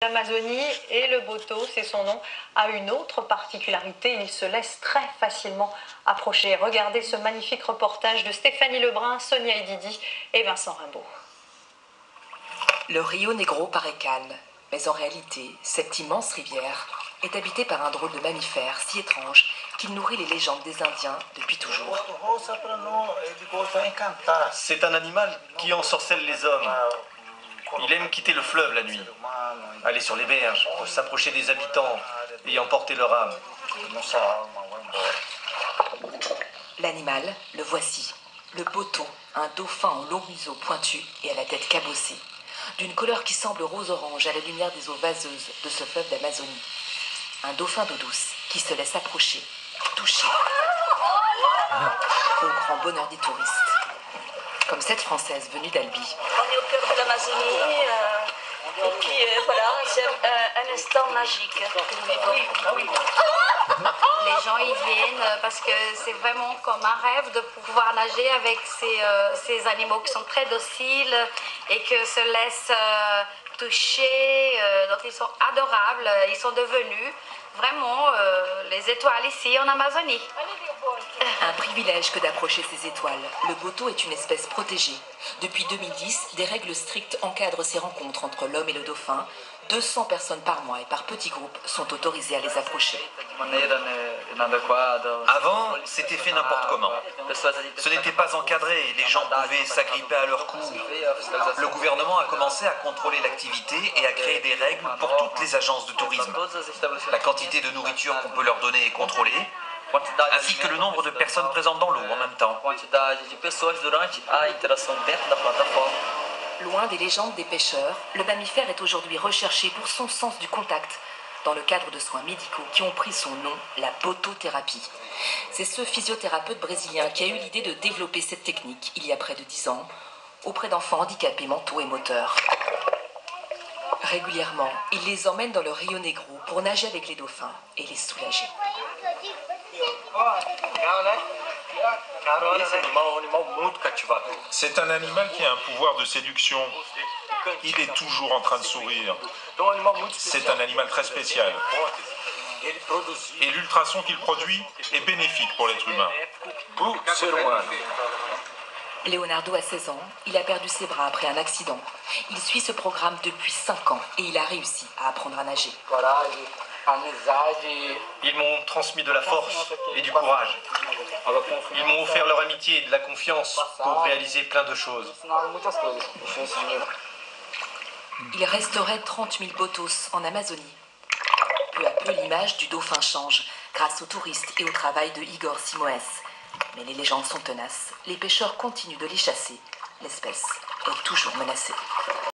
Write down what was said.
L'Amazonie et le boto, c'est son nom, a une autre particularité, il se laisse très facilement approcher. Regardez ce magnifique reportage de Stéphanie Lebrun, Sonia Edidi et Vincent Rimbaud. Le Rio Negro paraît calme, mais en réalité, cette immense rivière est habitée par un drôle de mammifère si étrange qu'il nourrit les légendes des Indiens depuis toujours. C'est un animal qui ensorcelle les hommes. Il aime quitter le fleuve la nuit, aller sur les berges, s'approcher des habitants et emporter leur âme. L'animal, le voici, le boto, un dauphin au long museau pointu et à la tête cabossée, d'une couleur qui semble rose-orange à la lumière des eaux vaseuses de ce fleuve d'Amazonie. Un dauphin d'eau douce qui se laisse approcher, toucher, au grand bonheur des touristes. Comme cette Française venue d'Albi. On est au cœur de l'Amazonie et puis voilà, c'est un instant magique que nous vivons. Les gens y viennent parce que c'est vraiment comme un rêve de pouvoir nager avec ces animaux qui sont très dociles et qui se laissent toucher, donc ils sont adorables, ils sont devenus vraiment les étoiles ici en Amazonie. Un privilège que d'approcher ces étoiles. Le boto est une espèce protégée. Depuis 2010, des règles strictes encadrent ces rencontres entre l'homme et le dauphin. 200 personnes par mois et par petits groupes sont autorisées à les approcher. Avant, c'était fait n'importe comment. Ce n'était pas encadré et les gens pouvaient s'agripper à leur cou. Le gouvernement a commencé à contrôler l'activité et à créer des règles pour toutes les agences de tourisme. La quantité de nourriture qu'on peut leur donner est contrôlée, ainsi que le nombre de personnes présentes dans l'eau en même temps. Loin des légendes des pêcheurs, le mammifère est aujourd'hui recherché pour son sens du contact, dans le cadre de soins médicaux qui ont pris son nom, la botothérapie. C'est ce physiothérapeute brésilien qui a eu l'idée de développer cette technique il y a près de 10 ans, auprès d'enfants handicapés mentaux et moteurs. Régulièrement, il les emmène dans le Rio Negro pour nager avec les dauphins et les soulager. C'est un animal qui a un pouvoir de séduction. Il est toujours en train de sourire. C'est un animal très spécial. Et l'ultrason qu'il produit est bénéfique pour l'être humain. Leonardo a 16 ans, il a perdu ses bras après un accident. Il suit ce programme depuis 5 ans et il a réussi à apprendre à nager. Ils m'ont transmis de la force et du courage. Ils m'ont offert leur amitié et de la confiance pour réaliser plein de choses. Il resteaurait 30 000 botos en Amazonie. Peu à peu, l'image du dauphin change grâce aux touristes et au travail de Igor Simoes. Mais les légendes sont tenaces. Les pêcheurs continuent de les chasser. L'espèce est toujours menacée.